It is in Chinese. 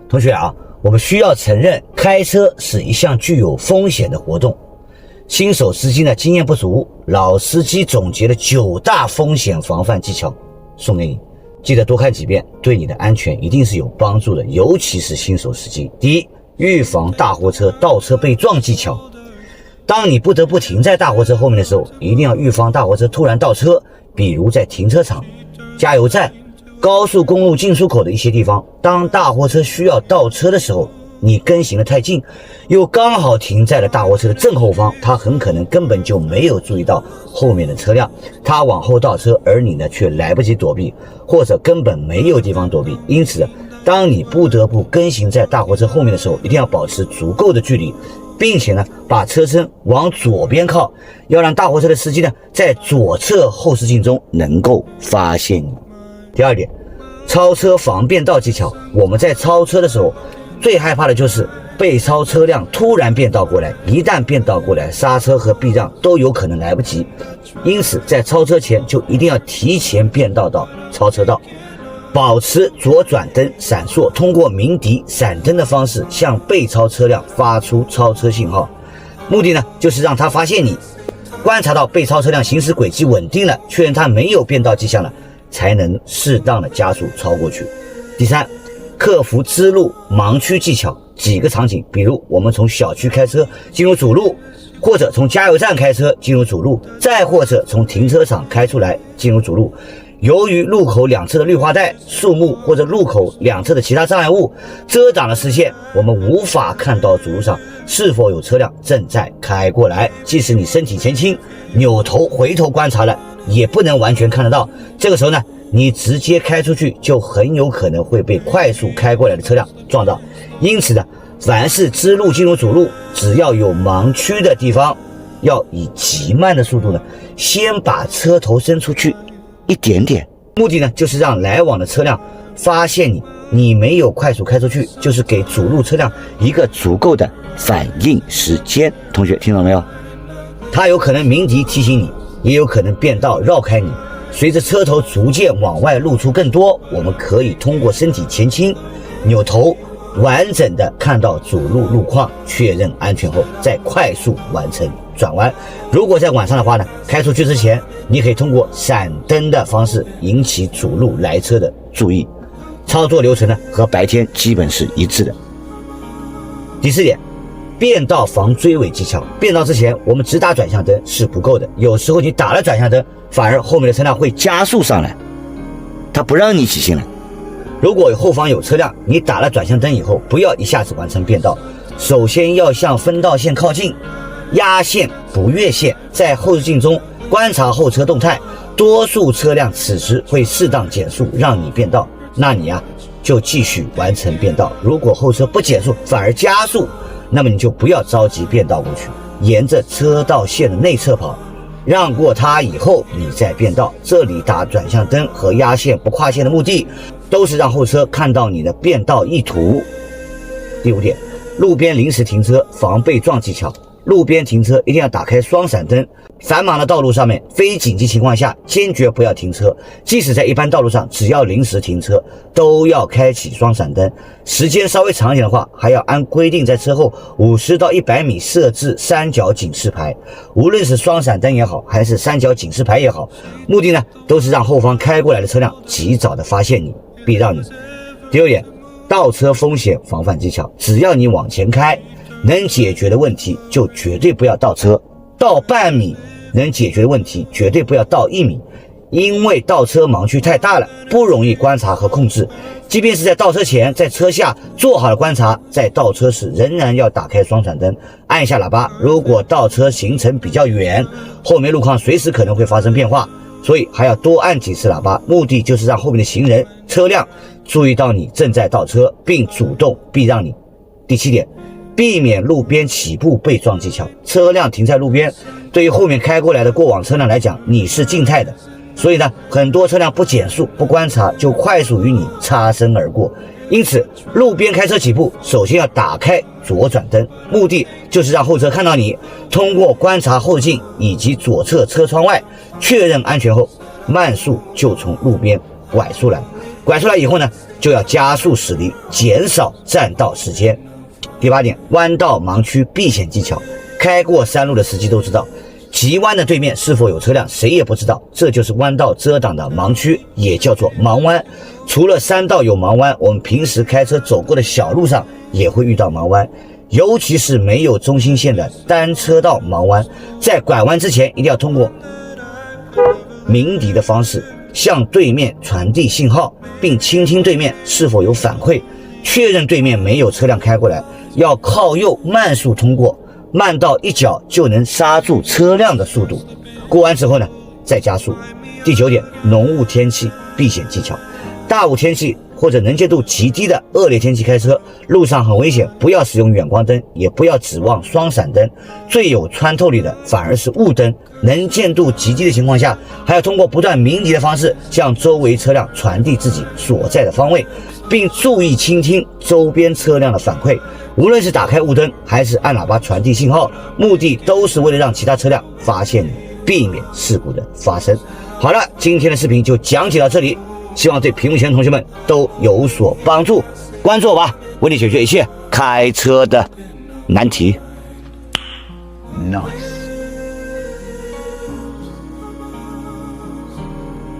同学啊，我们需要承认，开车是一项具有风险的活动。新手司机呢经验不足，老司机总结了9大风险防范技巧送给你，记得多看几遍，对你的安全一定是有帮助的，尤其是新手司机。第一，预防大货车倒车被撞技巧。当你不得不停在大货车后面的时候，一定要预防大货车突然倒车，比如在停车场、加油站、高速公路进出口的一些地方，当大货车需要倒车的时候，你跟行的太近，又刚好停在了大货车的正后方，他很可能根本就没有注意到后面的车辆，他往后倒车，而你呢却来不及躲避，或者根本没有地方躲避。因此，当你不得不跟行在大货车后面的时候，一定要保持足够的距离，并且呢把车身往左边靠，要让大货车的司机呢在左侧后视镜中能够发现你。第二点，超车防变道技巧。我们在超车的时候最害怕的就是被超车辆突然变道过来，一旦变道过来，刹车和避让都有可能来不及，因此在超车前就一定要提前变道到超车道，保持左转灯闪烁，通过鸣笛闪灯的方式向被超车辆发出超车信号，目的呢就是让他发现你，观察到被超车辆行驶轨迹稳定了，确认他没有变道迹象了，才能适当的加速超过去。第三，克服支路盲区技巧。几个场景，比如我们从小区开车进入主路，或者从加油站开车进入主路，再或者从停车场开出来进入主路，由于路口两侧的绿化带、树木或者路口两侧的其他障碍物遮挡了视线，我们无法看到主路上是否有车辆正在开过来，即使你身体前倾，扭头回头观察了，也不能完全看得到。这个时候呢，你直接开出去就很有可能会被快速开过来的车辆撞到。因此呢，凡是支路进入主路，只要有盲区的地方，要以极慢的速度呢，先把车头伸出去一点点，目的呢就是让来往的车辆发现你没有快速开出去，就是给主路车辆一个足够的反应时间。同学听懂没有？它有可能鸣笛提醒你，也有可能变道绕开你。随着车头逐渐往外露出更多，我们可以通过身体前倾、扭头完整的看到主路路况，确认安全后再快速完成转弯。如果在晚上的话呢，开出去之前，你可以通过闪灯的方式引起主路来车的注意。操作流程呢和白天基本是一致的。第四点，变道防追尾技巧。变道之前我们只打转向灯是不够的，有时候你打了转向灯，反而后面的车辆会加速上来，它不让你起兴了。如果后方有车辆，你打了转向灯以后，不要一下子完成变道，首先要向分道线靠近，压线不越线，在后视镜中观察后车动态，多数车辆此时会适当减速让你变道，那你就继续完成变道。如果后车不减速反而加速，那么你就不要着急变道过去，沿着车道线的内侧跑，让过它以后你再变道。这里打转向灯和压线不跨线的目的都是让后车看到你的变道意图。第五点，路边临时停车防被撞技巧。路边停车一定要打开双闪灯，繁忙的道路上面，非紧急情况下坚决不要停车，即使在一般道路上，只要临时停车都要开启双闪灯。时间稍微长一点的话，还要按规定在车后50到100米设置三角警示牌。无论是双闪灯也好，还是三角警示牌也好，目的呢都是让后方开过来的车辆及早的发现你，避让你。第六点，倒车风险防范技巧。只要你往前开能解决的问题，就绝对不要倒车。倒半米能解决的问题，绝对不要倒1米，因为倒车盲区太大了，不容易观察和控制。即便是在倒车前，在车下做好了观察，在倒车时仍然要打开双闪灯，按一下喇叭。如果倒车行程比较远，后面路况随时可能会发生变化，所以还要多按几次喇叭，目的就是让后面的行人、车辆注意到你正在倒车，并主动避让你。第七点，避免路边起步被撞技巧。车辆停在路边，对于后面开过来的过往车辆来讲，你是静态的，所以呢，很多车辆不减速、不观察就快速与你擦身而过。因此，路边开车起步，首先要打开左转灯，目的就是让后车看到你，通过观察后镜以及左侧车窗外确认安全后，慢速就从路边拐出来。拐出来以后呢，就要加速驶离，减少占道时间。第8点，弯道盲区避险技巧。开过山路的司机都知道，急弯的对面是否有车辆，谁也不知道，这就是弯道遮挡的盲区，也叫做盲弯。除了山道有盲弯，我们平时开车走过的小路上也会遇到盲弯，尤其是没有中心线的单车道盲弯。在拐弯之前，一定要通过鸣笛的方式向对面传递信号，并倾听对面是否有反馈，确认对面没有车辆开过来，要靠右慢速通过，慢到一脚就能刹住车辆的速度。过弯之后呢，再加速。第9点，浓雾天气避险技巧。大雾天气或者能见度极低的恶劣天气开车，路上很危险，不要使用远光灯，也不要指望双闪灯，最有穿透力的反而是雾灯。能见度极低的情况下，还要通过不断鸣笛的方式向周围车辆传递自己所在的方位，并注意倾听周边车辆的反馈。无论是打开雾灯还是按喇叭传递信号，目的都是为了让其他车辆发现你，避免事故的发生。好了，今天的视频就讲解到这里，希望对屏幕前的同学们都有所帮助。关注我吧，为你解决一切开车的难题。Nice。